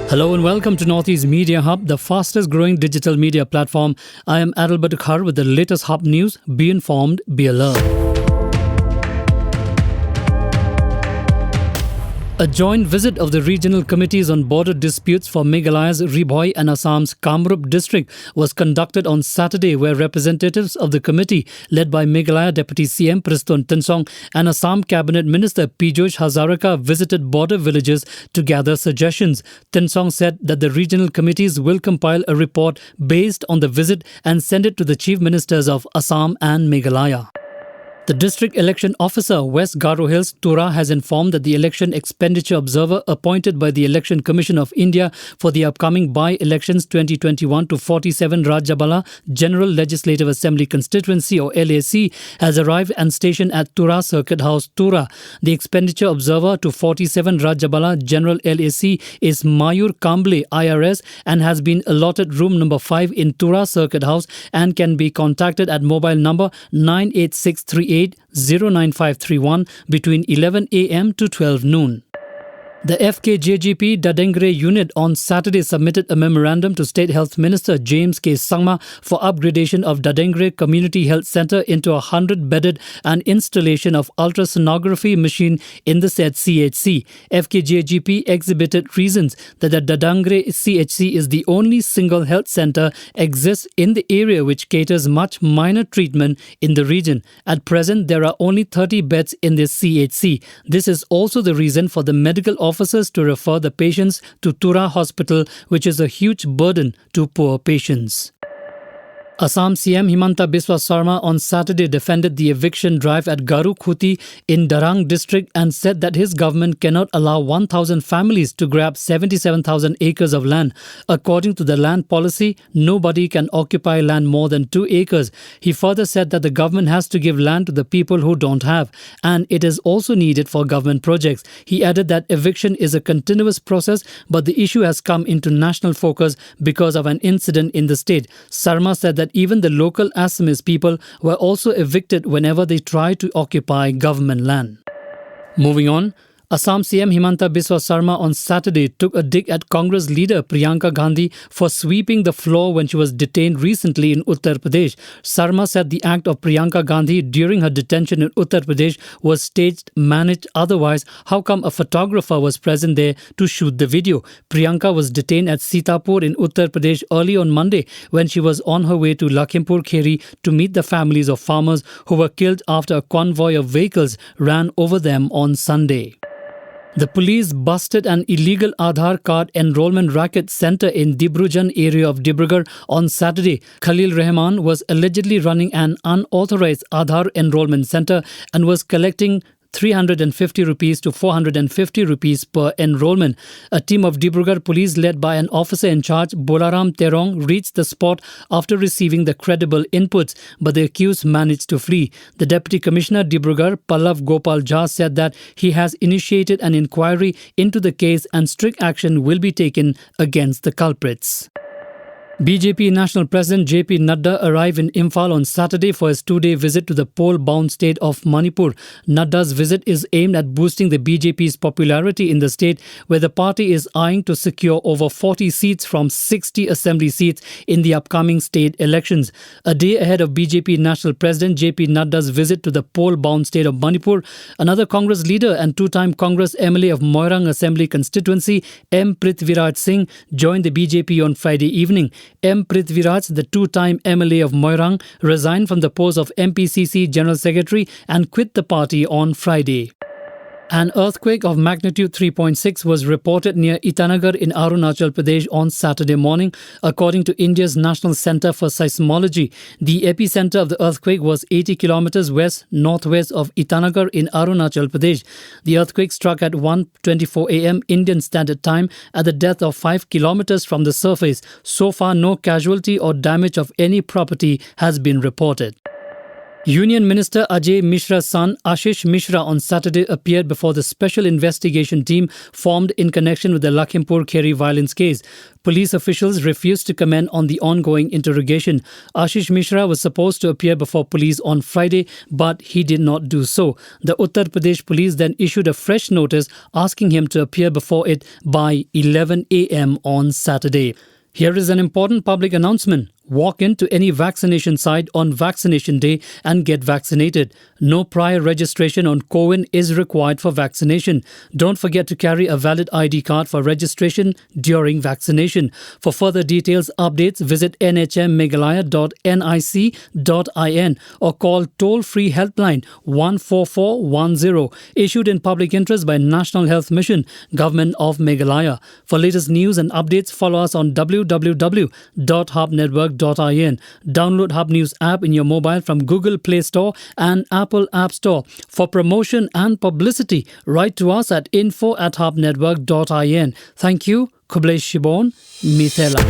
Hello and welcome to Northeast Media Hub, the fastest growing digital media platform. I am Adil Batukhar with the latest Hub news. Be informed, be alert. A joint visit of the regional committees on border disputes for Meghalaya's Ribhoi and Assam's Kamrup district was conducted on Saturday, where representatives of the committee, led by Meghalaya Deputy CM Pristone Tensong and Assam Cabinet Minister Piyush Hazarika, visited border villages to gather suggestions. Tensong said that the regional committees will compile a report based on the visit and send it to the Chief Ministers of Assam and Meghalaya. The District Election Officer, West Garo Hills, Tura, has informed that the election expenditure observer appointed by the Election Commission of India for the upcoming by-elections 2021 to 47 Rajabala General Legislative Assembly Constituency or LAC has arrived and stationed at Tura Circuit House, Tura. The expenditure observer to 47 Rajabala General LAC is Mayur Kamble, IRS, and has been allotted room number 5 in Tura Circuit House and can be contacted at mobile number 98638 09531 between 11 a.m. to 12 noon. The FKJGP Dadengre unit on Saturday submitted a memorandum to State Health Minister James K. Sangma for upgradation of Dadengre Community Health Centre into a 100-bedded and installation of ultrasonography machine in the said CHC. FKJGP exhibited reasons that the Dadengre CHC is the only single health centre exists in the area which caters much minor treatment in the region. At present, there are only 30 beds in this CHC. This is also the reason for the medical officers to refer the patients to Tura Hospital, which is a huge burden to poor patients. Assam CM Himanta Biswa Sarma on Saturday defended the eviction drive at Garu Khuti in Darang district and said that his government cannot allow 1,000 families to grab 77,000 acres of land. According to the land policy, nobody can occupy land more than 2 acres. He further said that the government has to give land to the people who don't have, and it is also needed for government projects. He added that eviction is a continuous process, but the issue has come into national focus because of an incident in the state. Sarma said that even the local Assamese people were also evicted whenever they tried to occupy government land. Moving on, Assam CM Himanta Biswa Sarma on Saturday took a dig at Congress leader Priyanka Gandhi for sweeping the floor when she was detained recently in Uttar Pradesh. Sarma said the act of Priyanka Gandhi during her detention in Uttar Pradesh was staged, managed. Otherwise, how come a photographer was present there to shoot the video? Priyanka was detained at Sitapur in Uttar Pradesh early on Monday when she was on her way to Lakhimpur Kheri to meet the families of farmers who were killed after a convoy of vehicles ran over them on Sunday. The police busted an illegal Aadhaar card enrollment racket centre in Dibrujan area of Dibrugarh on Saturday. Khalil Rahman was allegedly running an unauthorised Aadhaar enrollment centre and was collecting 350 rupees to 450 rupees per enrollment. A team of Dibrugarh police led by an officer in charge, Bolaram Terong, reached the spot after receiving the credible inputs, but the accused managed to flee. The Deputy Commissioner Dibrugarh, Pallav Gopal Jha, said that he has initiated an inquiry into the case and strict action will be taken against the culprits. BJP National President JP Nadda arrived in Imphal on Saturday for his 2-day visit to the poll-bound state of Manipur. Nadda's visit is aimed at boosting the BJP's popularity in the state, where the party is eyeing to secure over 40 seats from 60 assembly seats in the upcoming state elections. A day ahead of BJP National President JP Nadda's visit to the poll-bound state of Manipur, another Congress leader and 2-time Congress MLA of Moirang Assembly constituency, M. Prithviraj Singh, joined the BJP on Friday evening. M. Prithviraj, the 2-time MLA of Moirang, resigned from the post of MPCC General Secretary and quit the party on Friday. An earthquake of magnitude 3.6 was reported near Itanagar in Arunachal Pradesh on Saturday morning, according to India's National Centre for Seismology. The epicenter of the earthquake was 80 kilometers west-northwest of Itanagar in Arunachal Pradesh. The earthquake struck at 1:24 a.m. Indian Standard Time at the depth of 5 kilometers from the surface. So far, no casualty or damage of any property has been reported. Union Minister Ajay Mishra's son Ashish Mishra on Saturday appeared before the special investigation team formed in connection with the Lakhimpur Kheri violence case. Police officials refused to comment on the ongoing interrogation. Ashish Mishra was supposed to appear before police on Friday, but he did not do so. The Uttar Pradesh police then issued a fresh notice asking him to appear before it by 11 a.m. on Saturday. Here is an important public announcement. Walk into any vaccination site on vaccination day and get vaccinated. No prior registration on CoWIN is required for vaccination. Don't forget to carry a valid ID card for registration during vaccination. For further details, updates, visit nhmmeghalaya.nic.in or call toll-free helpline 14410, issued in public interest by National Health Mission, Government of Meghalaya. For latest news and updates, follow us on www.hubnetwork.in. Download Hub News app in your mobile from Google Play Store and Apple App Store. For promotion and publicity, write to us at info@hubnetwork.in. Thank you. Kublesh Shibon, Mithela.